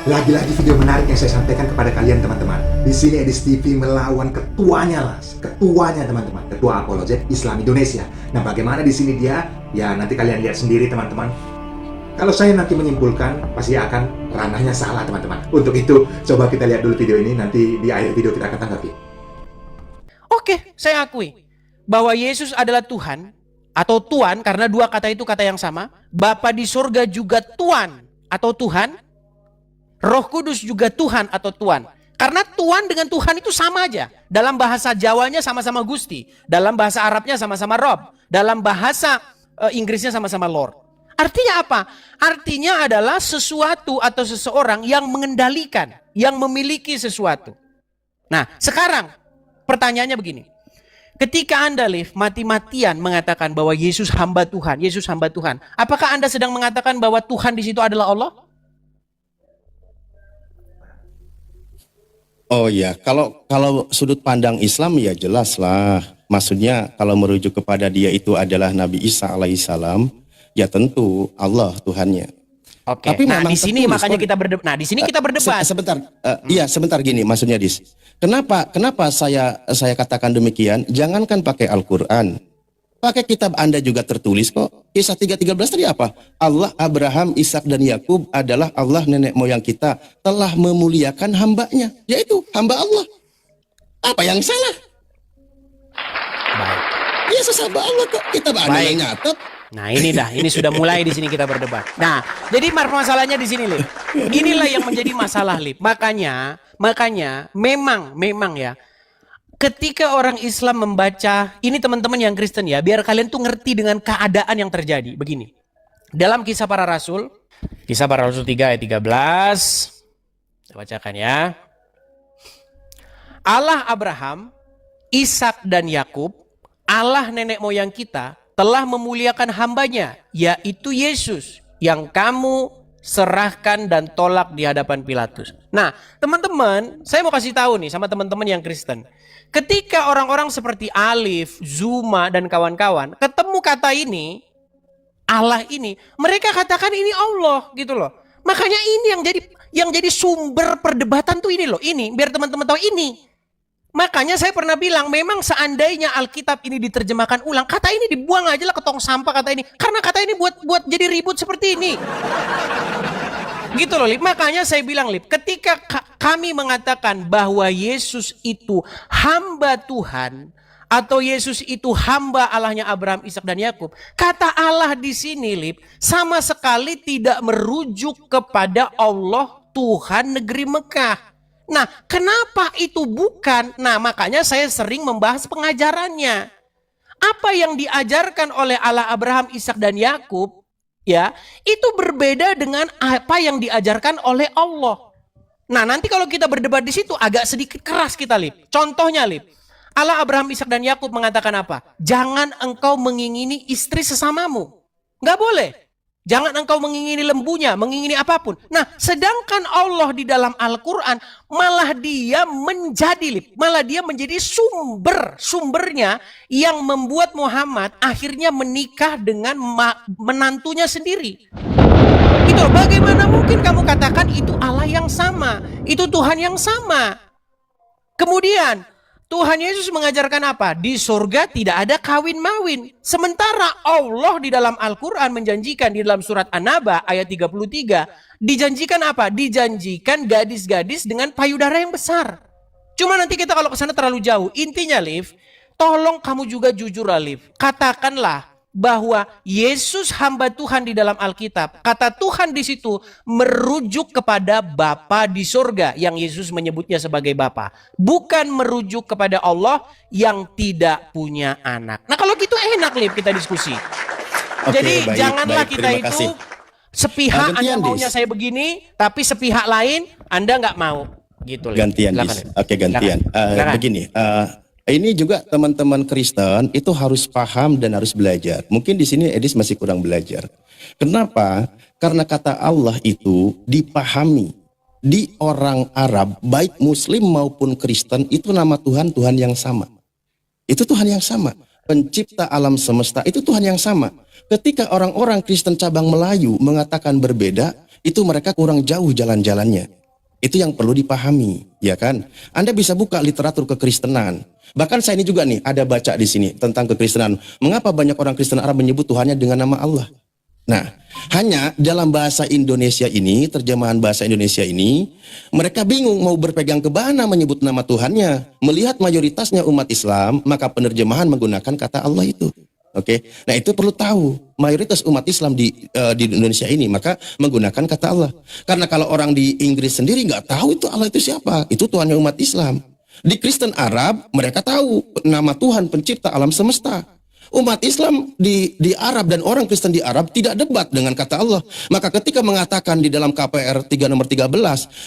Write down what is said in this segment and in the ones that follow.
Lagi-lagi video menarik yang saya sampaikan kepada kalian teman-teman. Di sini Edis TV melawan ketuanya teman-teman, ketua Apologet Islam Indonesia. Nah, bagaimana di sini dia? Ya nanti kalian lihat sendiri teman-teman. Kalau saya nanti menyimpulkan, pasti akan ranahnya salah teman-teman. Untuk itu, coba kita lihat dulu video ini, nanti di akhir video kita akan tanggapi. Oke, saya akui bahwa Yesus adalah Tuhan atau Tuan, karena dua kata itu kata yang sama. Bapa di surga juga Tuan atau Tuhan. Roh Kudus juga Tuhan atau Tuan. Karena Tuan dengan Tuhan itu sama aja. Dalam bahasa Jawanya sama-sama Gusti. Dalam bahasa Arabnya sama-sama Rob. Dalam bahasa Inggrisnya sama-sama Lord. Artinya apa? Artinya adalah sesuatu atau seseorang yang mengendalikan, yang memiliki sesuatu. Nah, sekarang pertanyaannya begini. Ketika Anda mati-matian mengatakan bahwa Yesus hamba Tuhan, Yesus hamba Tuhan, apakah Anda sedang mengatakan bahwa Tuhan di situ adalah Allah? Oh ya, kalau sudut pandang Islam ya jelas lah. Maksudnya kalau merujuk kepada dia itu adalah Nabi Isa alaihissalam, ya tentu Allah Tuhannya. Oke. Tapi Nah, memang di sini tertulis, makanya kita berdebat. Nah, di sini kita berdebat. Sebentar, iya sebentar gini maksudnya Dis. Kenapa saya katakan demikian? Jangankan pakai Al-Qur'an. Pakai kitab Anda juga tertulis kok. Kisah 3:13 tadi apa? Allah, Abraham, Ishak dan Yakub adalah Allah nenek moyang kita telah memuliakan hambanya. Yaitu hamba Allah. Apa yang salah? Baik. Yesus hamba Allah kok. Kitab Anda Baik. yang nyatet. Nah, ini sudah mulai di sini kita berdebat. Nah, jadi masalahnya di sini, Lip. Inilah yang menjadi masalah, Lip. Makanya memang ya. Ketika orang Islam membaca, ini teman-teman yang Kristen ya, biar kalian tuh ngerti dengan keadaan yang terjadi. Begini, dalam Kisah Para Rasul 3 ayat 13, saya bacakan ya. Allah Abraham, Ishak dan Yakub, Allah nenek moyang kita, telah memuliakan hambanya, yaitu Yesus, yang kamu serahkan dan tolak di hadapan Pilatus. Nah, teman-teman, saya mau kasih tahu nih sama teman-teman yang Kristen. Ketika orang-orang seperti Alif, Zuma, dan kawan-kawan ketemu kata ini, Allah ini, mereka katakan ini Allah gitu loh. Makanya ini yang jadi sumber perdebatan tuh ini loh, ini biar teman-teman tahu ini. Makanya saya pernah bilang, memang seandainya Alkitab ini diterjemahkan ulang, kata ini dibuang aja lah ke tong sampah kata ini. Karena kata ini buat jadi ribut seperti ini. Gitu loh, Lip. Makanya saya bilang, Lip, ketika kami mengatakan bahwa Yesus itu hamba Tuhan, atau Yesus itu hamba Allahnya Abraham, Ishak dan Yakub, kata Allah di sini, Lip, sama sekali tidak merujuk kepada Allah Tuhan negeri Mekah. Nah, kenapa itu bukan? Nah, makanya saya sering membahas pengajarannya. Apa yang diajarkan oleh Allah Abraham, Ishak dan Yakub, ya, itu berbeda dengan apa yang diajarkan oleh Allah. Nah, nanti kalau kita berdebat di situ agak sedikit keras kita, Lip. Contohnya, Lip, Allah Abraham, Ishak dan Yakub mengatakan apa? Jangan engkau mengingini istri sesamamu. Nggak boleh. Jangan engkau mengingini lembunya, mengingini apapun. Nah, sedangkan Allah di dalam Al-Quran malah dia menjadi sumbernya yang membuat Muhammad akhirnya menikah dengan menantunya sendiri. Gitu loh, bagaimana mungkin kamu katakan itu Allah yang sama, itu Tuhan yang sama. Kemudian Tuhan Yesus mengajarkan apa? Di surga tidak ada kawin-mawin. Sementara Allah di dalam Al-Quran menjanjikan di dalam surat An-Naba ayat 33. Dijanjikan apa? Dijanjikan gadis-gadis dengan payudara yang besar. Cuma nanti kita kalau ke sana terlalu jauh. Intinya, Liv, tolong kamu juga jujur, Liv. Katakanlah bahwa Yesus hamba Tuhan di dalam Alkitab. Kata Tuhan di situ merujuk kepada Bapa di surga yang Yesus menyebutnya sebagai Bapa. Bukan merujuk kepada Allah yang tidak punya anak. Nah, kalau gitu enak, Lip, kita diskusi. Oke, Jadi baik, janganlah baik, kita terima itu kasih. sepihak Anda Gantian, maunya Dis. saya begini, tapi sepihak lain Anda nggak mau. Gitu, Lip. Gantian, Silakan, Dis. Lip. Oke, gantian. Silakan. Begini, ini juga teman-teman Kristen itu harus paham dan harus belajar. Mungkin di sini Edis masih kurang belajar. Kenapa? Karena kata Allah itu dipahami di orang Arab, baik Muslim maupun Kristen, itu nama Tuhan Tuhan yang sama. Itu Tuhan yang sama. Pencipta alam semesta itu Tuhan yang sama. Ketika orang-orang Kristen cabang Melayu mengatakan berbeda, itu mereka kurang jauh jalan-jalannya. Itu yang perlu dipahami, ya kan? Anda bisa buka literatur kekristenan. Bahkan saya ini juga nih ada baca di sini tentang kekristenan. Mengapa banyak orang Kristen Arab menyebut Tuhannya dengan nama Allah? Nah, hanya dalam bahasa Indonesia ini, terjemahan bahasa Indonesia ini, mereka bingung mau berpegang ke mana menyebut nama Tuhannya. Melihat mayoritasnya umat Islam, maka penerjemahan menggunakan kata Allah itu. Oke, nah itu perlu tahu mayoritas umat Islam di Indonesia ini maka menggunakan kata Allah. Karena kalau orang di Inggris sendiri nggak tahu itu Allah itu siapa, itu Tuhannya umat Islam. Di Kristen Arab mereka tahu nama Tuhan pencipta alam semesta. Umat Islam di Arab dan orang Kristen di Arab tidak debat dengan kata Allah. Maka ketika mengatakan di dalam KPR 3 nomor 13,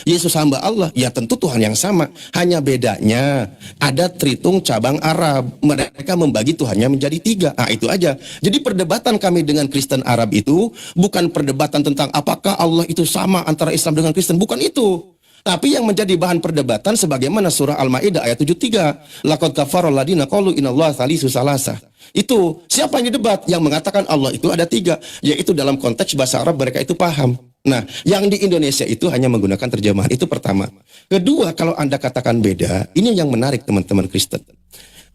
Yesus hamba Allah, ya tentu Tuhan yang sama. Hanya bedanya ada Tritung cabang Arab. Mereka membagi Tuhannya menjadi 3. Nah itu aja. Jadi perdebatan kami dengan Kristen Arab itu bukan perdebatan tentang apakah Allah itu sama antara Islam dengan Kristen. Bukan itu. Tapi yang menjadi bahan perdebatan sebagaimana surah Al-Maidah ayat 73. Laqad kafara alladziina qalu innallaha tsalisu tsalatsa. Itu siapa yang debat? Yang mengatakan Allah itu ada 3, yaitu dalam konteks bahasa Arab mereka itu paham. Nah, yang di Indonesia itu hanya menggunakan terjemahan, itu pertama. Kedua, kalau Anda katakan beda, ini yang menarik teman-teman Kristen.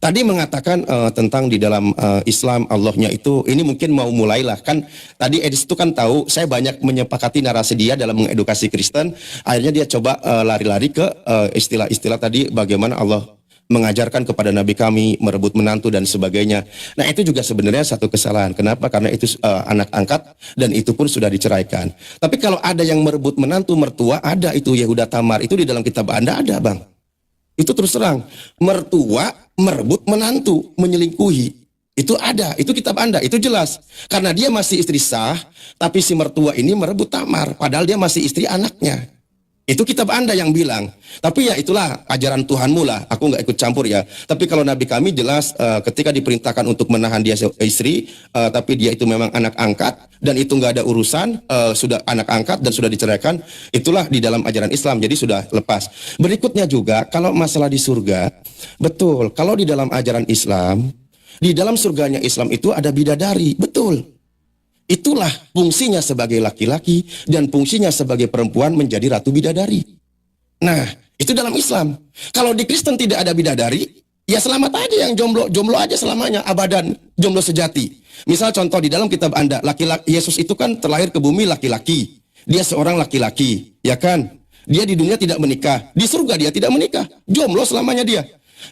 Tadi mengatakan tentang di dalam Islam Allahnya itu, ini mungkin mau mulailah kan. Tadi Edis itu kan tahu, saya banyak menyepakati narasi dia dalam mengedukasi Kristen. Akhirnya dia coba lari-lari ke istilah-istilah tadi, bagaimana Allah mengajarkan kepada nabi kami merebut menantu dan sebagainya. Nah itu juga sebenarnya satu kesalahan. Kenapa? Karena itu anak angkat dan itu pun sudah diceraikan. Tapi kalau ada yang merebut menantu mertua, ada itu Yehuda Tamar, itu di dalam kitab Anda ada bang. Itu terus terang, mertua merebut menantu, menyelingkuhi. Itu ada, itu kitab Anda, itu jelas. Karena dia masih istri sah, tapi si mertua ini merebut Tamar, padahal dia masih istri anaknya. Itu kitab Anda yang bilang. Tapi ya itulah ajaran Tuhanmu lah. Aku nggak ikut campur ya. Tapi kalau Nabi kami jelas ketika diperintahkan untuk menahan dia istri, tapi dia itu memang anak angkat dan itu nggak ada urusan, sudah anak angkat dan sudah diceraikan, itulah di dalam ajaran Islam. Jadi sudah lepas. Berikutnya juga kalau masalah di surga, betul. Kalau di dalam ajaran Islam, di dalam surganya Islam itu ada bidadari, betul. Itulah fungsinya sebagai laki-laki dan fungsinya sebagai perempuan menjadi ratu bidadari. Nah, itu dalam Islam. Kalau di Kristen tidak ada bidadari, ya selamat aja yang jomblo, jomblo aja selamanya, abadan, jomblo sejati. Misal contoh di dalam kitab Anda, laki-laki Yesus itu kan terlahir ke bumi laki-laki. Dia seorang laki-laki, ya kan? Dia di dunia tidak menikah, di surga dia tidak menikah, jomblo selamanya dia.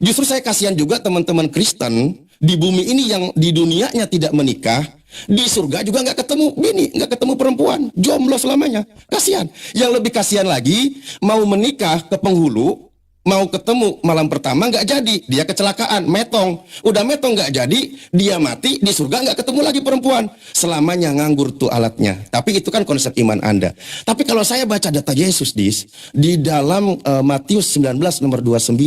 Justru saya kasihan juga teman-teman Kristen di bumi ini yang di dunianya tidak menikah, di surga juga nggak ketemu bini, nggak ketemu perempuan, jomblo selamanya. Kasihan. Yang lebih kasihan lagi, mau menikah ke penghulu, mau ketemu malam pertama nggak jadi, dia kecelakaan, metong. Udah metong nggak jadi, dia mati, di surga nggak ketemu lagi perempuan. Selamanya nganggur tuh alatnya. Tapi itu kan konsep iman Anda. Tapi kalau saya baca data Yesus di dalam Matius 19 nomor 29,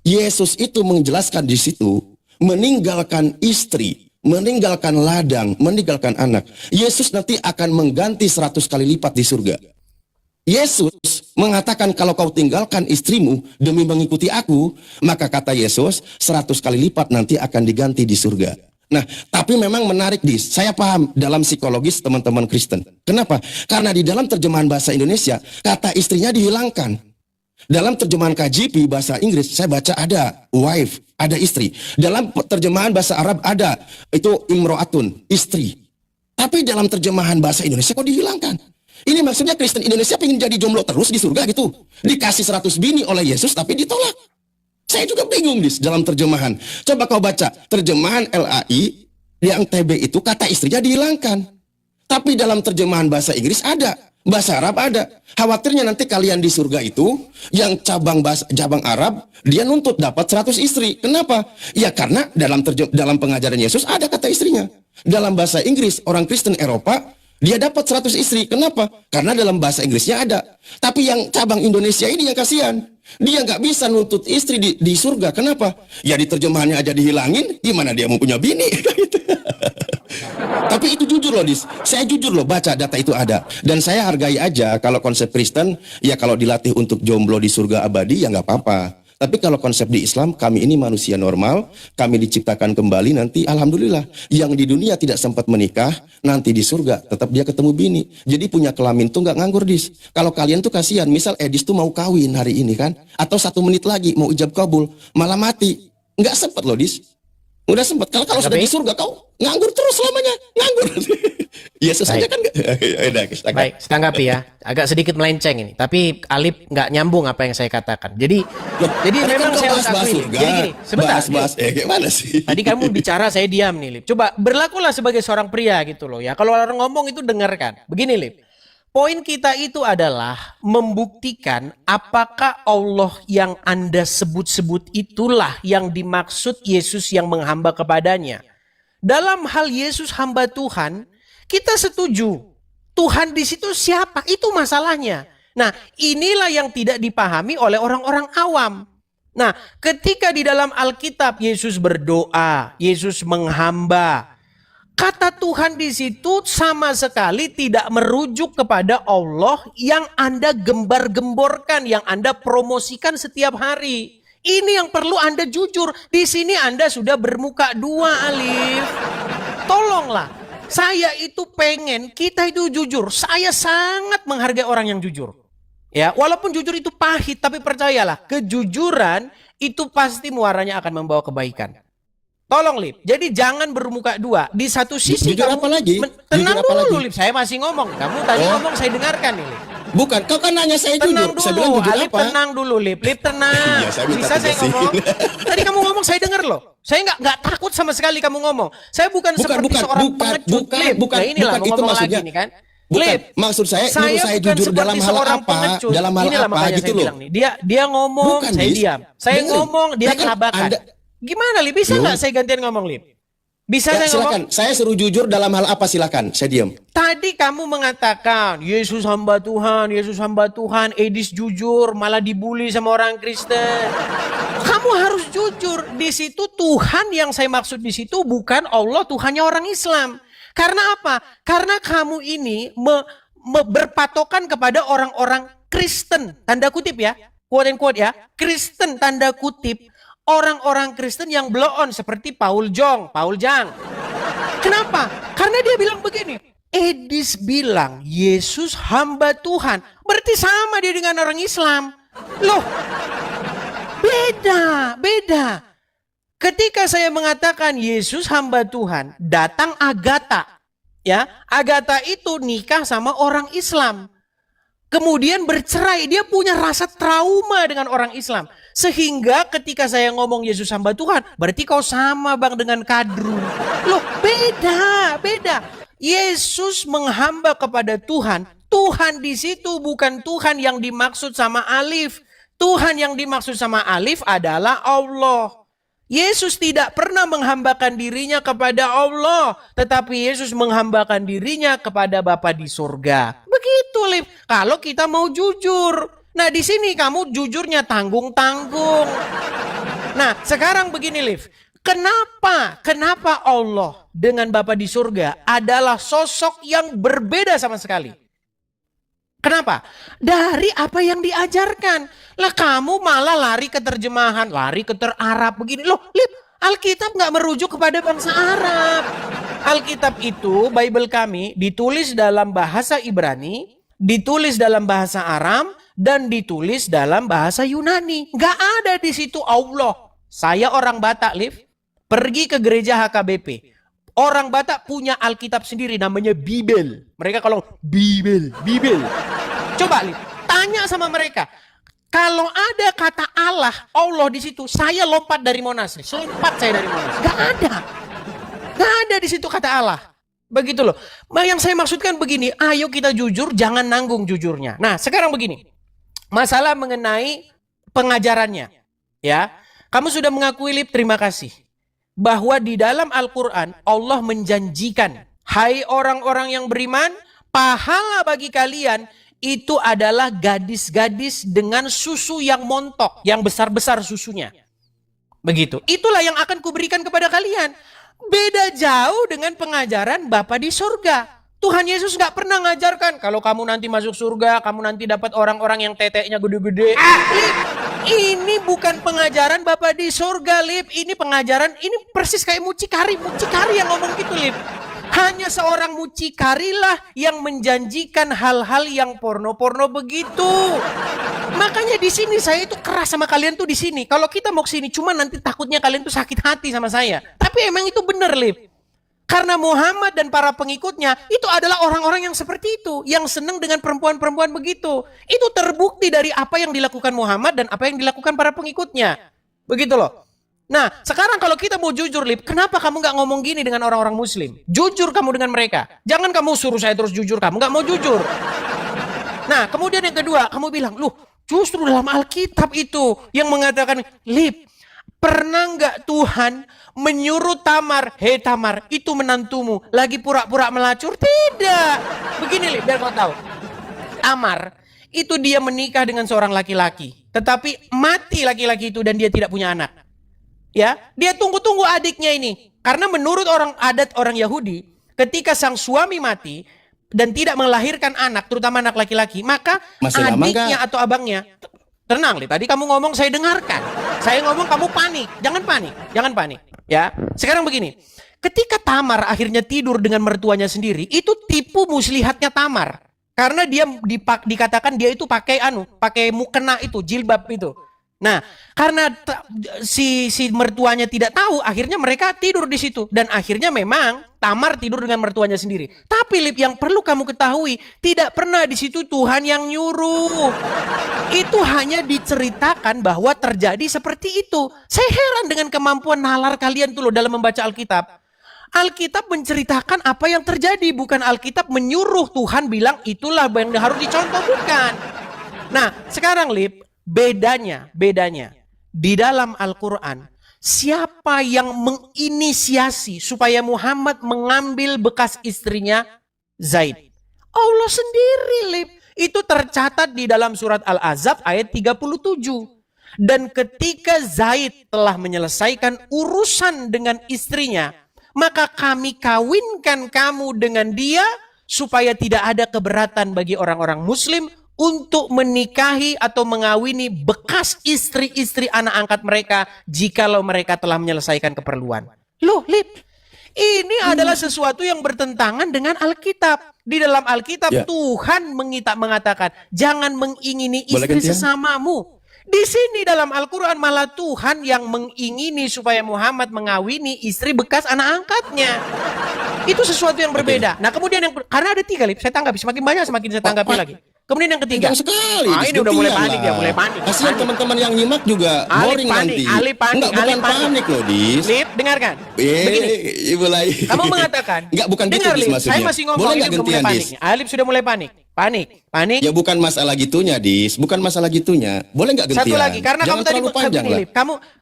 Yesus itu menjelaskan di situ, meninggalkan istri, meninggalkan ladang, meninggalkan anak. Yesus nanti akan mengganti 100 kali lipat di surga. Yesus mengatakan kalau kau tinggalkan istrimu demi mengikuti aku, maka kata Yesus 100 kali lipat nanti akan diganti di surga. Nah, tapi memang menarik saya paham dalam psikologis teman-teman Kristen. Kenapa? Karena di dalam terjemahan bahasa Indonesia, kata istrinya dihilangkan. Dalam terjemahan KJP bahasa Inggris saya baca ada wife, ada istri. Dalam terjemahan bahasa Arab ada itu imro'atun, istri. Tapi dalam terjemahan bahasa Indonesia kok dihilangkan? Ini maksudnya Kristen Indonesia pengen jadi jomblo terus di surga gitu. Dikasih 100 bini oleh Yesus tapi ditolak. Saya juga bingung dalam terjemahan. Coba kau baca terjemahan LAI yang TB itu kata istrinya dihilangkan. Tapi dalam terjemahan bahasa Inggris ada. Bahasa Arab ada. Khawatirnya nanti kalian di surga itu yang cabang Arab dia nuntut dapat 100 istri. Kenapa? Ya karena dalam pengajaran Yesus ada kata istrinya. Dalam bahasa Inggris orang Kristen Eropa dia dapat 100 istri. Kenapa? Karena dalam bahasa Inggrisnya ada. Tapi yang cabang Indonesia ini yang kasihan. Dia nggak bisa nuntut istri di surga. Kenapa? Ya di terjemahannya aja dihilangin. Gimana dia mau punya bini? Tapi itu jujur loh, saya jujur loh baca data itu ada. Dan saya hargai aja kalau konsep Kristen, ya kalau dilatih untuk jomblo di surga abadi ya nggak apa-apa. Tapi kalau konsep di Islam, kami ini manusia normal, kami diciptakan kembali nanti, alhamdulillah. Yang di dunia tidak sempat menikah, nanti di surga tetap dia ketemu bini. Jadi punya kelamin tuh nggak nganggur, Dis. Kalau kalian tuh kasihan, misal Edis tuh mau kawin hari ini kan, atau 1 menit lagi mau ijab kabul, malah mati. Nggak sempat loh, Dis. Udah sempat. Kalau sudah di surga, kau nganggur terus selamanya. Nganggur. Yesus saja kan nggak. Baik, tanggapi ya. Agak sedikit melenceng ini. Tapi Alip nggak nyambung apa yang saya katakan. Jadi memang kan saya harus akui. Jadi gini, sebentar. Gimana sih? Tadi kamu bicara, saya diam nih, Lip. Coba berlakulah sebagai seorang pria gitu loh ya. Kalau orang ngomong itu dengarkan. Begini, Lip. Poin kita itu adalah membuktikan apakah Allah yang Anda sebut-sebut itulah yang dimaksud Yesus yang menghamba kepadanya. Dalam hal Yesus hamba Tuhan, kita setuju. Tuhan di situ siapa? Itu masalahnya. Nah, inilah yang tidak dipahami oleh orang-orang awam. Nah, ketika di dalam Alkitab Yesus berdoa, Yesus menghamba, kata Tuhan di situ sama sekali tidak merujuk kepada Allah yang Anda gembar-gemborkan, yang Anda promosikan setiap hari. Ini yang perlu Anda jujur. Di sini Anda sudah bermuka dua, Alif. Tolonglah. Saya itu pengen kita itu jujur. Saya sangat menghargai orang yang jujur. Ya, walaupun jujur itu pahit, tapi percayalah, kejujuran itu pasti muaranya akan membawa kebaikan. Tolong, Lip. Jadi jangan bermuka dua. Di satu sisi jujur kamu apa lagi? Tenang Jujur apa dulu, lagi? Lip. Saya masih ngomong. Kamu tadi ngomong, saya dengarkan nih, Lip. Bukan, kau kan nanya saya Tenang jujur. Saya dulu, bilang jujur Alip, apa? tenang dulu, Lip. Lip, tenang. Iya, saya minta Bisa saya tegasin. ngomong? Tadi kamu ngomong, saya dengar loh. Saya nggak takut sama sekali kamu ngomong. Saya bukan seperti seorang pengecut, Lip. bukan, Nah, inilah itu ngomong maksudnya. lagi nih kan. Bukan, Lip, maksud saya nyuruh saya bukan jujur dalam seperti hal seorang apa? pengecut. Dalam hal Inilah apa makanya gitu saya loh. bilang nih. Dia ngomong, Bukan, saya Dis. diam. Saya Dengerin. ngomong, dia Ya kan, kelabakan. Anda- Gimana, Lip? Bisa nggak saya gantian ngomong, Lip? Bisa Ya, saya ngomong? silakan, saya suruh jujur dalam hal apa, silakan. Saya diam. Tadi kamu mengatakan Yesus hamba Tuhan, Yesus hamba Tuhan, Edis jujur, malah dibully sama orang Kristen. Kamu harus jujur. Di situ Tuhan yang saya maksud di situ bukan Allah, Tuhannya orang Islam. Karena apa? Karena kamu ini berpatokan kepada orang-orang Kristen, tanda kutip ya, quote and quote ya, Kristen tanda kutip. Orang-orang Kristen yang blow on seperti Paul Jang. Kenapa? Karena dia bilang begini. Edis bilang Yesus hamba Tuhan. Berarti sama dia dengan orang Islam. Loh, beda. Ketika saya mengatakan Yesus hamba Tuhan, datang Agatha. Ya, Agatha itu nikah sama orang Islam. Kemudian bercerai, dia punya rasa trauma dengan orang Islam. Sehingga ketika saya ngomong Yesus hamba Tuhan, berarti kau sama bang dengan Kadru. Loh, beda. Yesus menghamba kepada Tuhan. Tuhan di situ bukan Tuhan yang dimaksud sama Alif. Tuhan yang dimaksud sama Alif adalah Allah. Yesus tidak pernah menghambakan dirinya kepada Allah, tetapi Yesus menghambakan dirinya kepada Bapa di surga. Begitu, Lip. Kalau kita mau jujur. Nah, di sini kamu jujurnya tanggung-tanggung. Nah, sekarang begini, Liv. Kenapa Allah dengan Bapa di surga adalah sosok yang berbeda sama sekali? Kenapa? Dari apa yang diajarkan. Lah kamu malah lari ke terjemahan, lari ke Arab begini. Loh, Liv, Alkitab nggak merujuk kepada bangsa Arab. Alkitab itu, Bible kami, ditulis dalam bahasa Ibrani, ditulis dalam bahasa Aram, dan ditulis dalam bahasa Yunani. Nggak ada di situ Allah. Saya orang Batak, Liv. Pergi ke gereja HKBP. Orang Batak punya Alkitab sendiri namanya Bibel. Mereka kalau Bibel. Coba, Liv, tanya sama mereka. Kalau ada kata Allah di situ, saya lompat dari Monas. Lompat saya dari Monas. Nggak ada di situ kata Allah. Begitu loh. Yang saya maksudkan begini, ayo kita jujur, jangan nanggung jujurnya. Nah, sekarang begini. Masalah mengenai pengajarannya. Ya, kamu sudah mengakui, Lip, terima kasih. Bahwa di dalam Al-Quran, Allah menjanjikan, hai orang-orang yang beriman, pahala bagi kalian itu adalah gadis-gadis dengan susu yang montok, yang besar-besar susunya. Begitu. Itulah yang akan kuberikan kepada kalian. Beda jauh dengan pengajaran Bapa di surga. Tuhan Yesus nggak pernah ngajarkan kalau kamu nanti masuk surga, kamu nanti dapat orang-orang yang teteknya gede-gede. Lip, ini bukan pengajaran Bapak di surga, Lip. Ini pengajaran, ini persis kayak mucikari. Mucikari yang ngomong gitu, Lip. Hanya seorang mucikarilah yang menjanjikan hal-hal yang porno-porno begitu. Makanya di sini saya itu keras sama kalian tuh di sini. Kalau kita mau ke sini, cuma nanti takutnya kalian tuh sakit hati sama saya. Tapi emang itu benar, Lip. Karena Muhammad dan para pengikutnya itu adalah orang-orang yang seperti itu. Yang senang dengan perempuan-perempuan begitu. Itu terbukti dari apa yang dilakukan Muhammad dan apa yang dilakukan para pengikutnya. Begitu loh. Nah, sekarang kalau kita mau jujur, Lip, kenapa kamu gak ngomong gini dengan orang-orang muslim? Jujur kamu dengan mereka. Jangan kamu suruh saya terus jujur, kamu gak mau jujur. Nah, kemudian yang kedua, kamu bilang, loh, justru dalam Alkitab itu yang mengatakan, Lip, pernah nggak Tuhan menyuruh Tamar, hei Tamar, itu menantumu, lagi pura-pura melacur? Tidak. Begini, Lip, biar kau tahu. Tamar, itu dia menikah dengan seorang laki-laki. Tetapi mati laki-laki itu dan dia tidak punya anak. Ya, dia tunggu-tunggu adiknya ini. Karena menurut adat orang Yahudi, ketika sang suami mati dan tidak melahirkan anak, terutama anak laki-laki, maka Masih lama adiknya nggak? atau abangnya, tenang, Lip. Tadi kamu ngomong saya dengarkan. Saya ngomong kamu panik. Jangan panik. Jangan panik. Ya. Sekarang begini. Ketika Tamar akhirnya tidur dengan mertuanya sendiri, itu tipu muslihatnya Tamar. Karena dia dikatakan dia itu pakai mukena itu, jilbab itu. Nah, karena si mertuanya tidak tahu, akhirnya mereka tidur di situ. Dan akhirnya memang Tamar tidur dengan mertuanya sendiri. Tapi, Lip, yang perlu kamu ketahui, tidak pernah di situ Tuhan yang nyuruh. Itu hanya diceritakan bahwa terjadi seperti itu. Saya heran dengan kemampuan nalar kalian tuh loh dalam membaca Alkitab. Alkitab menceritakan apa yang terjadi, bukan Alkitab menyuruh Tuhan bilang itulah yang harus dicontoh, bukan. Nah, sekarang, Lip, bedanya di dalam Al-Quran, siapa yang menginisiasi supaya Muhammad mengambil bekas istrinya Zaid? Allah sendiri, Lip. Itu tercatat di dalam surat Al-Ahzab ayat 37. Dan ketika Zaid telah menyelesaikan urusan dengan istrinya, maka kami kawinkan kamu dengan dia supaya tidak ada keberatan bagi orang-orang muslim untuk menikahi atau mengawini bekas istri-istri anak angkat mereka jikalau mereka telah menyelesaikan keperluan. Loh, Lip, ini adalah sesuatu yang bertentangan dengan Alkitab. Di dalam Alkitab, Ya. Tuhan mengatakan, jangan mengingini Boleh istri gantian? sesamamu. Di sini dalam Al-Quran malah Tuhan yang mengingini supaya Muhammad mengawini istri bekas anak angkatnya. Itu sesuatu yang berbeda. Nah, kemudian karena ada 3, Lip, saya tanggapi. Semakin banyak semakin saya tanggapi lagi. Kemudian yang ketiga. Jauh sekali. Ah, ini udah mulai panik ya, mulai panik. Kasihan Panik. teman-teman yang nyimak juga Alif boring panik, nanti. Alif panik, Enggak, bukan Alif panik. panik loh, Dis. Lip, dengarkan. Begini. Mulai. Kamu mengatakan. Enggak, bukan gitu, Dengar, Dis, Lip, maksudnya. saya masih ngomong, Boleh ini nggak udah mulai gantian, panik. Dis? Alif sudah mulai panik. Panik. Ya bukan masalah gitunya, Dis. Bukan masalah gitunya. Boleh nggak gantian? Satu lagi, karena Jangan kamu tadi terlalu panjang begini, lah. Lip,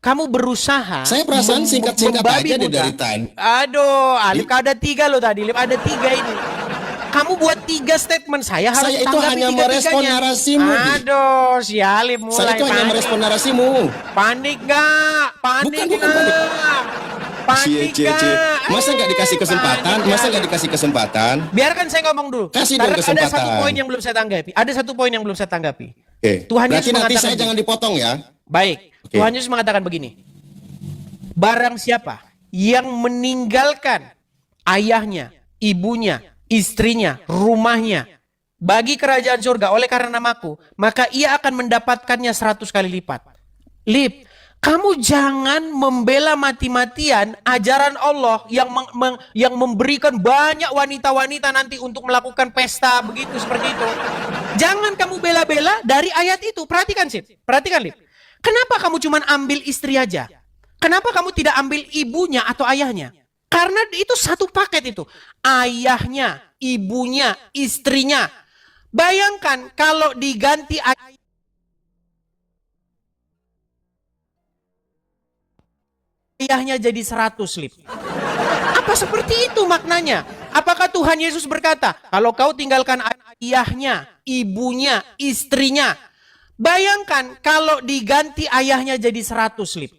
kamu berusaha. Saya perasaan singkat-singkat membabi aja deh buta. dari tadi. Aduh, Alif ada 3 loh tadi, Lip, ada 3 ini. Kamu buat 3 statement, saya harus Saya itu tanggapi hanya merespon 3-3-nya. narasimu, Di. Aduh, si Alif mulai Saya itu hanya panik. merespon narasimu. Panik gak? Panik Bukan panik. Panik Cie. gak? Masa nggak dikasih kesempatan? Panik Masa gak? nggak dikasih kesempatan? Biarkan saya ngomong dulu. Kasih Karena dong ada kesempatan. satu poin yang belum saya tanggapi. Ada satu poin yang belum saya tanggapi. Oke. Tuhan Berarti Yesus nanti mengatakan saya jangan dipotong ya. Baik, Oke. Tuhan Yesus mengatakan begini. Barang siapa yang meninggalkan ayahnya, ibunya, istrinya, rumahnya bagi kerajaan surga oleh karena namaku, maka ia akan mendapatkannya 100 kali lipat. Lip, kamu jangan membela mati-matian ajaran Allah yang memberikan banyak wanita-wanita nanti untuk melakukan pesta begitu seperti itu. Jangan kamu bela-bela dari ayat itu. Perhatikan, Lip. Kenapa kamu cuma ambil istri aja? Kenapa kamu tidak ambil ibunya atau ayahnya? Karena itu satu paket itu. Ayahnya, ibunya, istrinya. Bayangkan kalau diganti ayahnya jadi 100, Lip. Apa seperti itu maknanya? Apakah Tuhan Yesus berkata, kalau kau tinggalkan ayahnya, ibunya, istrinya, bayangkan kalau diganti ayahnya jadi 100, Lip.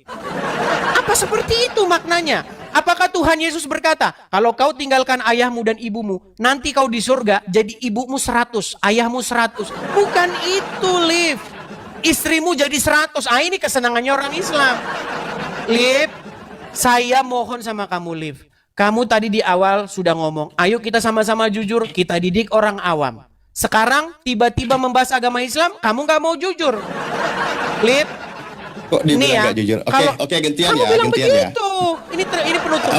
Apa seperti itu maknanya? Apakah Tuhan Yesus berkata, kalau kau tinggalkan ayahmu dan ibumu, nanti kau di surga jadi ibumu 100, ayahmu 100. Bukan itu, Liv. Istrimu jadi 100. Ini kesenangannya orang Islam. Liv, saya mohon sama kamu, Liv. Kamu tadi di awal sudah ngomong, ayo kita sama-sama jujur, kita didik orang awam. Sekarang tiba-tiba membahas agama Islam, kamu gak mau jujur. Liv, Kok dibilang gak jujur? Oke, gantian kamu ya, bilang gantian ya. begitu. Ini penutup.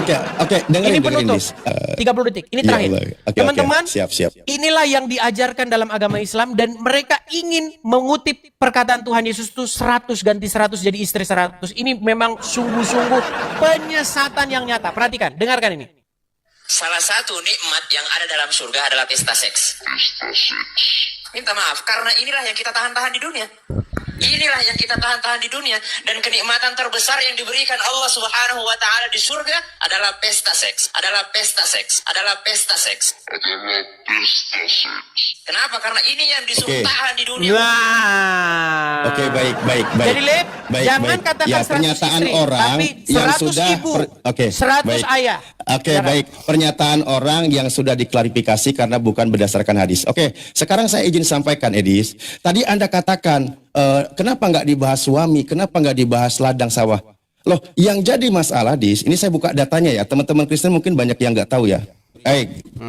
Oke, dengerin Ini penutup. Dis. 30 detik. Ini Ya terakhir. Allah. Oke, Teman-teman, siap. inilah yang diajarkan dalam agama Islam dan mereka ingin mengutip perkataan Tuhan Yesus itu 100 ganti 100 jadi istri 100. Ini memang sungguh-sungguh penyesatan yang nyata. Perhatikan, dengarkan ini. Salah satu nikmat yang ada dalam surga adalah pesta seks. Minta maaf, karena inilah yang kita tahan-tahan di dunia. Inilah yang kita tahan-tahan di dunia. Dan kenikmatan terbesar yang diberikan Allah Subhanahu wa Ta'ala di surga adalah pesta seks. Adalah pesta seks. Adalah pesta seks. Kenapa? Karena ini yang disuruh tahan di dunia. Nah. Oke, baik. Jadi, Lip, jangan katakan ya, 100 pernyataan istri, orang tapi yang 100 sudah ibu, Oke, 100 baik. ayah. Oke, Jangan. baik. Pernyataan orang yang sudah diklarifikasi karena bukan berdasarkan hadis. Oke, sekarang saya izin sampaikan, Edis. Tadi Anda katakan, kenapa nggak dibahas suami, kenapa nggak dibahas ladang sawah? Loh, yang jadi masalah, Dis, ini saya buka datanya ya. Teman-teman Kristen mungkin banyak yang nggak tahu ya.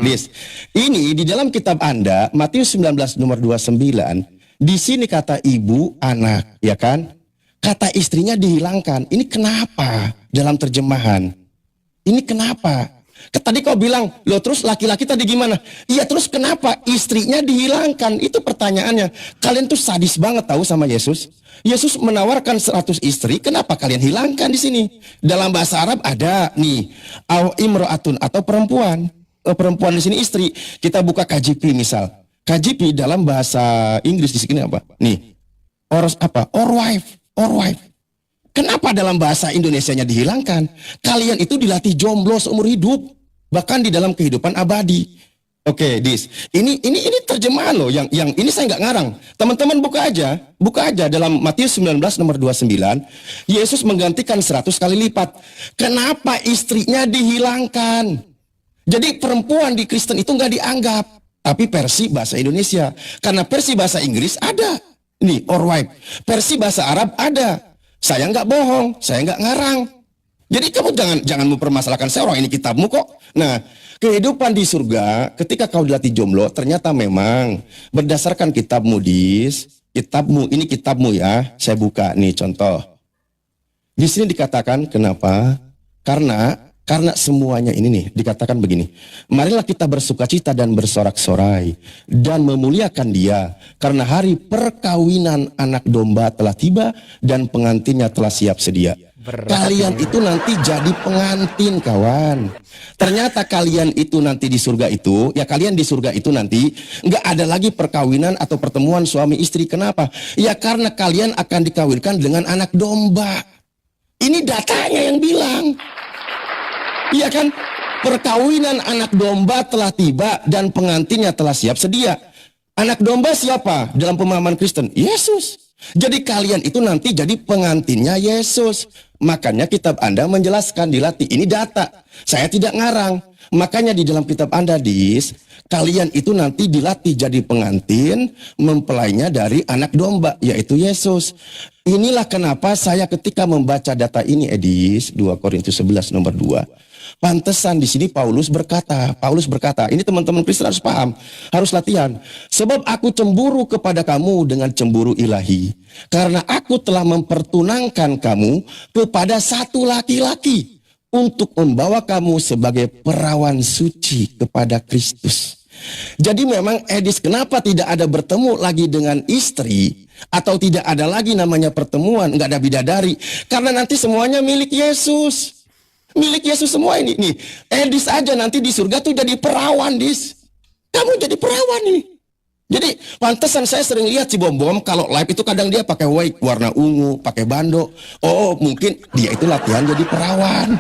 Dis, ini di dalam kitab Anda, Matius 19 nomor 29, di sini kata ibu, anak, ya kan? Kata istrinya dihilangkan. Ini kenapa dalam terjemahan? Ini kenapa? Tadi kau bilang, loh terus laki-laki tadi gimana? Iya terus kenapa istrinya dihilangkan? Itu pertanyaannya. Kalian tuh sadis banget tahu sama Yesus. Yesus menawarkan 100 istri, kenapa kalian hilangkan di sini? Dalam bahasa Arab ada nih, au imro'atun atau perempuan. Perempuan di sini istri. Kita buka KJP misal. KJP dalam bahasa Inggris di sini apa? Nih. Or wife. Kenapa dalam bahasa Indonesianya dihilangkan? Kalian itu dilatih jomblo seumur hidup, bahkan di dalam kehidupan abadi. Oke, Dis. Ini terjemahan loh yang ini saya nggak ngarang. Teman-teman buka aja dalam Matius 19 nomor 29, Yesus menggantikan 100 kali lipat. Kenapa istrinya dihilangkan? Jadi perempuan di Kristen itu nggak dianggap, tapi versi bahasa Indonesia. Karena versi bahasa Inggris ada. Nih, or wife. Versi bahasa Arab ada. Saya nggak bohong, saya nggak ngarang. Jadi kamu jangan mempermasalahkan saya, orang ini kitabmu kok. Nah, kehidupan di surga ketika kau dilatih jomblo ternyata memang berdasarkan kitabmu, Dis. Ini kitabmu ya. Saya buka nih contoh. Di sini dikatakan kenapa? Karena semuanya ini nih dikatakan begini. Marilah kita bersukacita dan bersorak-sorai dan memuliakan Dia karena hari perkawinan anak domba telah tiba dan pengantinnya telah siap sedia. Kalian itu nanti jadi pengantin, kawan. Ternyata kalian itu nanti di surga itu, ya kalian di surga itu nanti nggak ada lagi perkawinan atau pertemuan suami istri. Kenapa? Ya karena kalian akan dikawinkan dengan anak domba. Ini datanya yang bilang. Iya kan? Perkawinan anak domba telah tiba dan pengantinnya telah siap sedia. Anak domba siapa dalam pemahaman Kristen? Yesus. Jadi kalian itu nanti jadi pengantinnya Yesus. Makanya kitab Anda menjelaskan dilatih. Ini data. Saya tidak ngarang. Makanya di dalam kitab Anda, Dis, kalian itu nanti dilatih jadi pengantin, mempelainya dari anak domba, yaitu Yesus. Inilah kenapa saya ketika membaca data ini, Edis, 2 Korintus 11 nomor 2. Pantesan di sini Paulus berkata, ini teman-teman Kristen harus paham, harus latihan. Sebab aku cemburu kepada kamu dengan cemburu ilahi, karena aku telah mempertunangkan kamu kepada satu laki-laki untuk membawa kamu sebagai perawan suci kepada Kristus. Jadi memang Edis, kenapa tidak ada bertemu lagi dengan istri atau tidak ada lagi namanya pertemuan, nggak ada bidadari? Karena nanti semuanya milik Yesus. Milik Yesus semua ini. Nih, Edis aja nanti di surga tuh jadi perawan, Dis. Kamu jadi perawan nih. Jadi pantesan saya sering lihat si Bom-Bom kalau live itu kadang dia pakai wig warna ungu, pakai bando. Oh, mungkin dia itu latihan jadi perawan.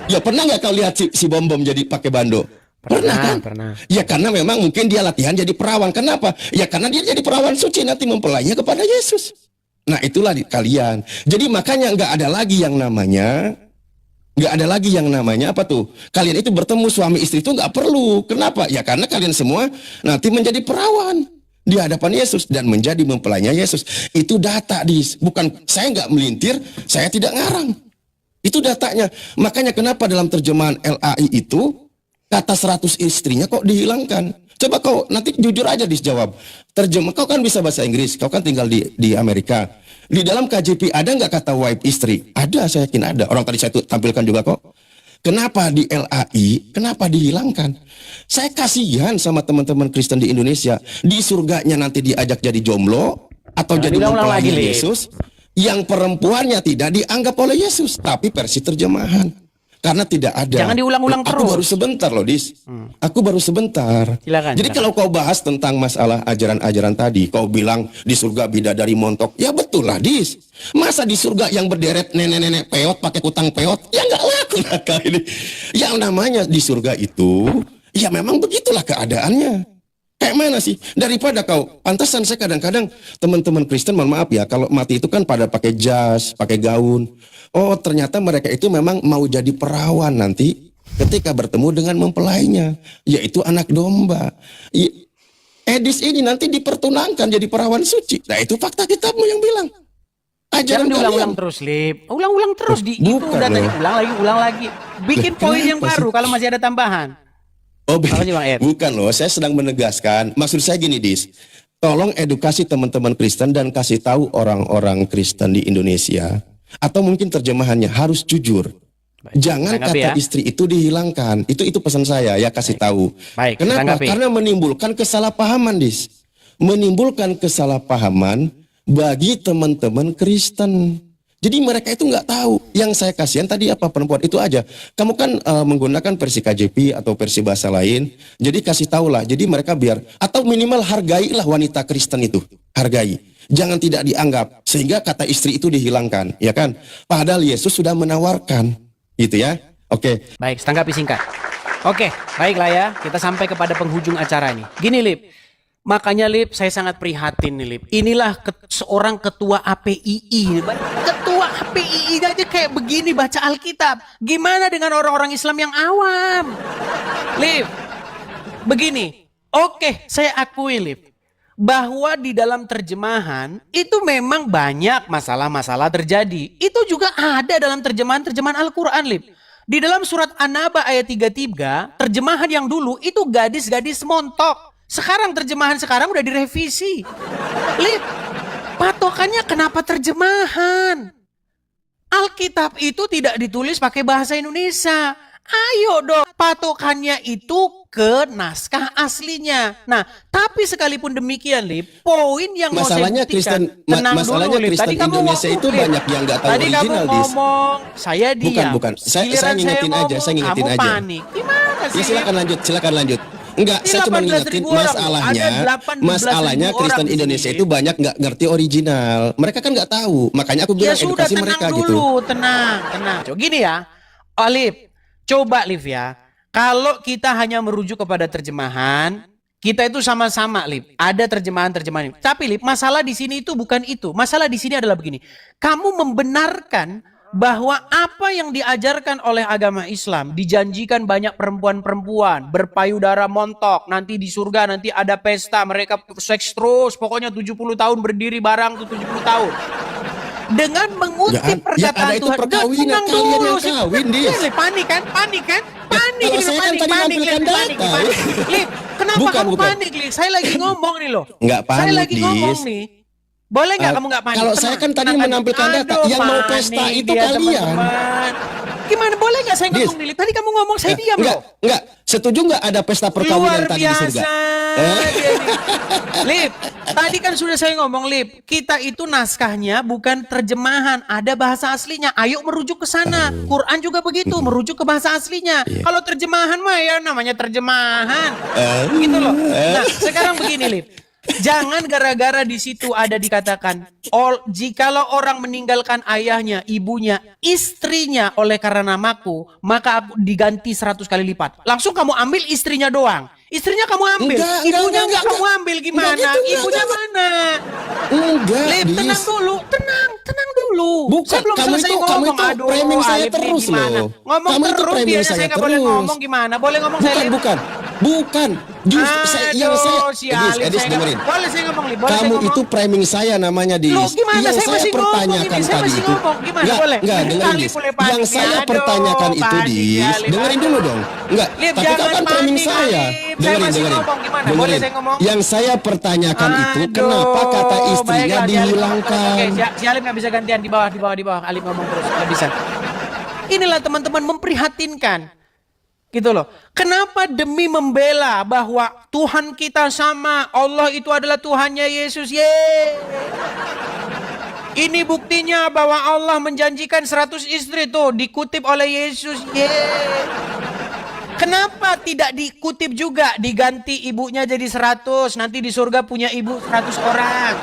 Ya pernah nggak kau lihat si Bom-Bom jadi pakai bando? Pernah kan? Pernah. Ya karena memang mungkin dia latihan jadi perawan. Kenapa? Ya karena dia jadi perawan suci nanti mempelainya kepada Yesus. Nah itulah kalian. Jadi makanya nggak ada lagi yang namanya Nggak ada lagi yang namanya apa tuh? Kalian itu bertemu suami istri itu nggak perlu. Kenapa? Ya karena kalian semua nanti menjadi perawan di hadapan Yesus dan menjadi mempelainya Yesus. Itu data, bukan saya nggak melintir, saya tidak ngarang. Itu datanya. Makanya kenapa dalam terjemahan LAI itu kata 100 istrinya kok dihilangkan? Coba kau nanti jujur aja dijawab. Terjemah, kau kan bisa bahasa Inggris, kau kan tinggal di Amerika. Di dalam KJP ada nggak kata wife istri? Ada, saya yakin ada. Orang tadi saya tampilkan juga kok. Kenapa di LAI? Kenapa dihilangkan? Saya kasihan sama teman-teman Kristen di Indonesia. Di surganya nanti diajak jadi jomblo atau jadi mempelai Yesus. Yang perempuannya tidak dianggap oleh Yesus, tapi versi terjemahan. Karena tidak ada. Jangan diulang-ulang terus. Aku baru sebentar loh, Dis. Aku baru sebentar. Silakan, Jadi kalau kau bahas tentang masalah ajaran-ajaran tadi, kau bilang di surga bidadari montok. Ya betul lah, Dis. Masa di surga yang berderet nenek-nenek peot pakai kutang peot? Ya nggak laku lah ini. Yang namanya di surga itu, ya memang begitulah keadaannya. Kayak mana sih? Daripada kau, pantasan saya kadang-kadang teman-teman Kristen, mohon maaf ya, kalau mati itu kan pada pakai jas, pakai gaun. Oh, ternyata mereka itu memang mau jadi perawan nanti ketika bertemu dengan mempelainya, yaitu anak domba. Edis ini nanti dipertunangkan jadi perawan suci. Nah, itu fakta kitabmu yang bilang. Jangan diulang-ulang terus, Lip. Ulang-ulang terus itu udah tadi ulang lagi. Bikin poin yang baru kalau masih ada tambahan. Oh, bukan loh, saya sedang menegaskan. Maksud saya gini, Dis. Tolong edukasi teman-teman Kristen dan kasih tahu orang-orang Kristen di Indonesia. Atau mungkin terjemahannya harus jujur. Baik, jangan kata istri itu dihilangkan. Itu pesan saya ya, kasih tahu. Baik, kenapa? Karena menimbulkan kesalahpahaman, Dis. Menimbulkan kesalahpahaman bagi teman-teman Kristen. Jadi mereka itu nggak tahu. Yang saya kasihan tadi apa, perempuan itu aja. Kamu kan menggunakan versi KJP atau versi bahasa lain. Jadi kasih tahulah. Jadi mereka biar, atau minimal hargailah wanita Kristen itu. Hargai. Jangan tidak dianggap. Sehingga kata istri itu dihilangkan. Ya kan? Padahal Yesus sudah menawarkan. Gitu ya. Oke. Baik, tanggapi singkat. Oke, baiklah ya. Kita sampai kepada penghujung acara ini. Gini, Lip. Makanya, Lip, saya sangat prihatin nih, Lip. Inilah seorang ketua APII. Ketua APII aja kayak begini baca Alkitab. Gimana dengan orang-orang Islam yang awam? Lip, begini. Oke, saya akui, Lip, bahwa di dalam terjemahan itu memang banyak masalah-masalah terjadi. Itu juga ada dalam terjemahan Al-Quran, Lip. Di dalam surat An-Naba ayat 33, terjemahan yang dulu itu gadis-gadis montok. Sekarang terjemahan sekarang udah direvisi. Lip, patokannya kenapa terjemahan? Alkitab itu tidak ditulis pakai bahasa Indonesia. Ayo dong, patokannya itu ke naskah aslinya. Nah, tapi sekalipun demikian, Lip, poin yang masalahnya mau saya buktikan, masalahnya dulu, Lip. Kristen Indonesia itu Lip, banyak yang nggak tahu tadi original, kamu ngomong, saya diam. Bukan. Saya ngingetin aja, saya ngingetin kamu aja. Panik. Gimana sih? Ya, silakan lanjut. Enggak, saya cuma ngingetin masalahnya Kristen Indonesia itu banyak nggak ngerti original. Mereka kan nggak tahu. Makanya aku bilang edukasi mereka gitu. Tenang. Gini ya, Olip. Coba Liv ya, kalau kita hanya merujuk kepada terjemahan, kita itu sama-sama Lip, ada terjemahan-terjemahan. Tapi Lip, masalah di sini itu bukan itu. Masalah di sini adalah begini. Kamu membenarkan bahwa apa yang diajarkan oleh agama Islam, dijanjikan banyak perempuan-perempuan, berpayudara montok, nanti di surga nanti ada pesta, mereka seks terus, pokoknya 70 tahun berdiri barang tuh 70 tahun. Dengan mengutip perkataan Tuhan, perkawinan kalian yang kawin dia. Panik kan? Kalau saya kan tadi nampilkan data. Lip, kenapa kamu panik, Lip? Saya lagi ngomong nih loh. Nggak panik, saya lagi ngomong nih. Boleh nggak kamu nggak panik? Kalau saya kan tadi menampilkan data, yang mau pesta itu kalian. Gimana, boleh nggak saya ngomong nih, Lip? Tadi kamu ngomong, saya diam loh. Enggak. Setuju nggak ada pesta perkawinan tadi di surga? Lip, tadi kan sudah saya ngomong, Lip, kita itu naskahnya bukan terjemahan, ada bahasa aslinya. Ayo merujuk ke sana. Quran juga begitu, merujuk ke bahasa aslinya. Kalau terjemahan mah ya namanya terjemahan. Gitu loh. Nah, sekarang begini, Lip. Jangan gara-gara di situ ada dikatakan, jikalau orang meninggalkan ayahnya, ibunya, istrinya oleh karena namaku, maka aku diganti 100 kali lipat. Langsung kamu ambil istrinya doang. Istrinya kamu ambil, ibunya enggak kamu ambil, gimana? Ibunya mana? Enggak, Lip, tenang dulu, tenang dulu. dulu. Bukan, Saya belum kamu selesai itu- kamu ngomong. itu Aduh, framing saya Alif ini terus gimana? loh. Ngomong Kamu itu terus, framing biasanya saya saya nggak boleh terus. ngomong gimana? Boleh ngomong saya, Lip? Bukan. Justru yang saya, si Edis, Alif, saya nggak- dengerin. Boleh saya ngomong, Lip? Boleh saya Kamu ngomong? itu framing saya namanya di Loh, gimana? yang Saya masih ngomong pertanyakan ini, saya tadi masih itu. ngomong. Gimana? Boleh? Enggak, dengerin Alif Dis. boleh panik Yang ya, saya aduh, pertanyakan itu panik ya, Dis, Alif, dengerin aduh. dulu dong. Enggak, Lip, tapi kau jangan kan framing panik, saya. Alif. Saya masih ngomong. Gimana? Boleh saya ngomong? Yang saya pertanyakan itu Aduh, kenapa kata istrinya baiklah, si Alif ngomong terus. dihilangkan? Oke, si Alif nggak bisa gantian di bawah. Alif ngomong terus, nggak bisa. Inilah teman-teman memprihatinkan. Gitu loh. Kenapa demi membela bahwa Tuhan kita sama, Allah itu adalah Tuhannya Yesus. Yeay. Ini buktinya bahwa Allah menjanjikan 100 istri tuh dikutip oleh Yesus. Yeay. Kenapa tidak dikutip juga, diganti ibunya jadi 100, nanti di surga punya ibu 100 orang.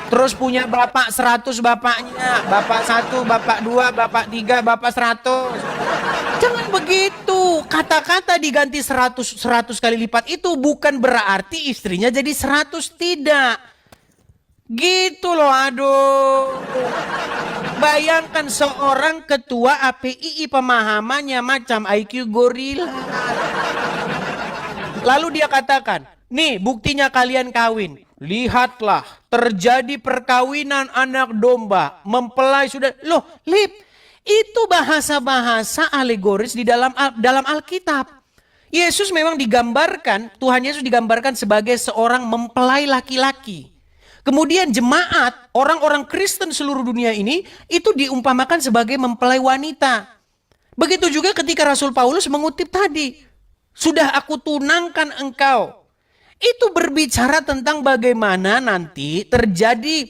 Terus punya bapak 100 bapaknya, bapak 1, bapak 2, bapak 3, bapak 100. Jangan begitu. Kata-kata diganti 100 kali lipat itu bukan berarti istrinya jadi 100, tidak. Gitu loh, aduh. Bayangkan seorang ketua APII pemahamannya macam IQ gorila. Lalu dia katakan, nih buktinya kalian kawin. Lihatlah, terjadi perkawinan anak domba. Mempelai sudah. Loh, Lip, itu bahasa-bahasa alegoris di dalam Alkitab. Yesus memang digambarkan, Tuhan Yesus digambarkan sebagai seorang mempelai laki-laki. Kemudian jemaat, orang-orang Kristen seluruh dunia ini, itu diumpamakan sebagai mempelai wanita. Begitu juga ketika Rasul Paulus mengutip tadi. Sudah aku tunangkan engkau. Itu berbicara tentang bagaimana nanti terjadi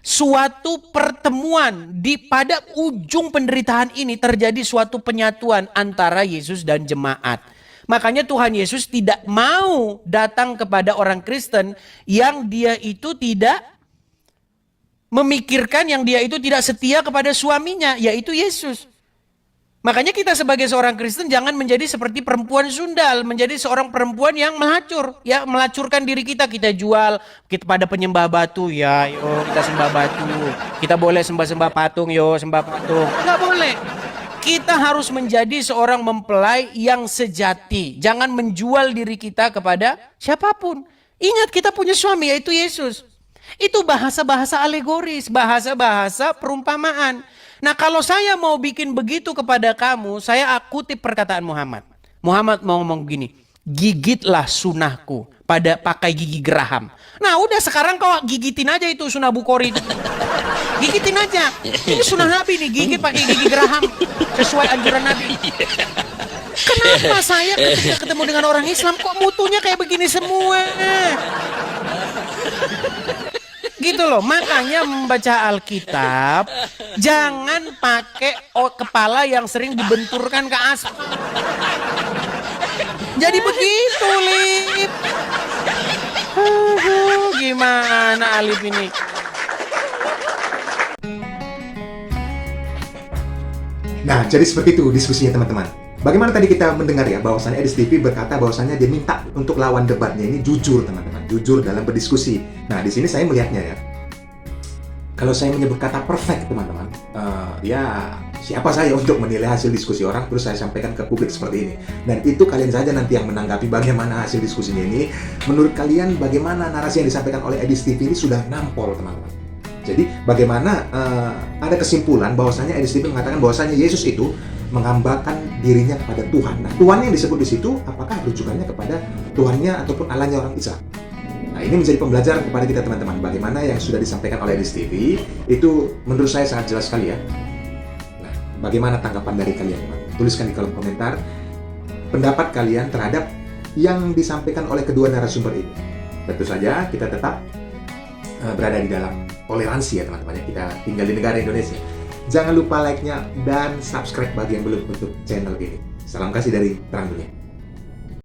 suatu pertemuan pada ujung penderitaan ini terjadi suatu penyatuan antara Yesus dan jemaat. Makanya Tuhan Yesus tidak mau datang kepada orang Kristen yang dia itu tidak memikirkan, yang dia itu tidak setia kepada suaminya, yaitu Yesus. Makanya kita sebagai seorang Kristen jangan menjadi seperti perempuan sundal, menjadi seorang perempuan yang melacur, ya melacurkan diri kita jual kita pada penyembah batu, ya, yo kita sembah batu, kita boleh sembah patung, yo sembah patung, nggak boleh. Kita harus menjadi seorang mempelai yang sejati, jangan menjual diri kita kepada siapapun. Ingat kita punya suami yaitu Yesus. Itu bahasa-bahasa alegoris, bahasa-bahasa perumpamaan. Nah kalau saya mau bikin begitu kepada kamu, saya kutip perkataan Muhammad. Muhammad mau ngomong begini, gigitlah sunahku pada pakai gigi geraham. Nah udah sekarang kau gigitin aja itu sunah Bukhari itu. Gigitin aja. Ini sunah Nabi nih, gigit pakai gigi geraham. Sesuai anjuran Nabi. Kenapa saya ketika ketemu dengan orang Islam kok mutunya kayak begini semua? Gitu loh, makanya membaca Alkitab jangan pakai kepala yang sering dibenturkan ke aspal. Jadi begitu, Lip. Gimana Alif ini? Nah, jadi seperti itu diskusinya teman-teman. Bagaimana tadi kita mendengar ya bahwasannya Edis TV berkata bahwasannya dia minta untuk lawan debatnya ini jujur teman-teman, jujur dalam berdiskusi. Nah di sini saya melihatnya ya, kalau saya menyebut kata perfect teman-teman, ya siapa saya untuk menilai hasil diskusi orang terus saya sampaikan ke publik seperti ini. Dan itu kalian saja nanti yang menanggapi bagaimana hasil diskusinya ini. Menurut kalian bagaimana narasi yang disampaikan oleh Edis TV ini sudah nampol teman-teman. Jadi bagaimana ada kesimpulan bahwasanya Edis TV mengatakan bahwasanya Yesus itu menghambakan dirinya kepada Tuhan. Nah, Tuhan yang disebut di situ apakah rujukannya kepada Tuhannya ataupun Allahnya orang Islam? Nah, ini menjadi pembelajaran kepada kita teman-teman. Bagaimana yang sudah disampaikan oleh Edis TV itu menurut saya sangat jelas sekali ya. Nah, bagaimana tanggapan dari kalian? Tuliskan di kolom komentar pendapat kalian terhadap yang disampaikan oleh kedua narasumber ini. Tentu saja kita tetap berada di dalam toleransi ya teman-teman. Kita tinggal di negara Indonesia. Jangan lupa like-nya dan subscribe bagi yang belum untuk channel ini. Salam kasih dari Terang Dunia.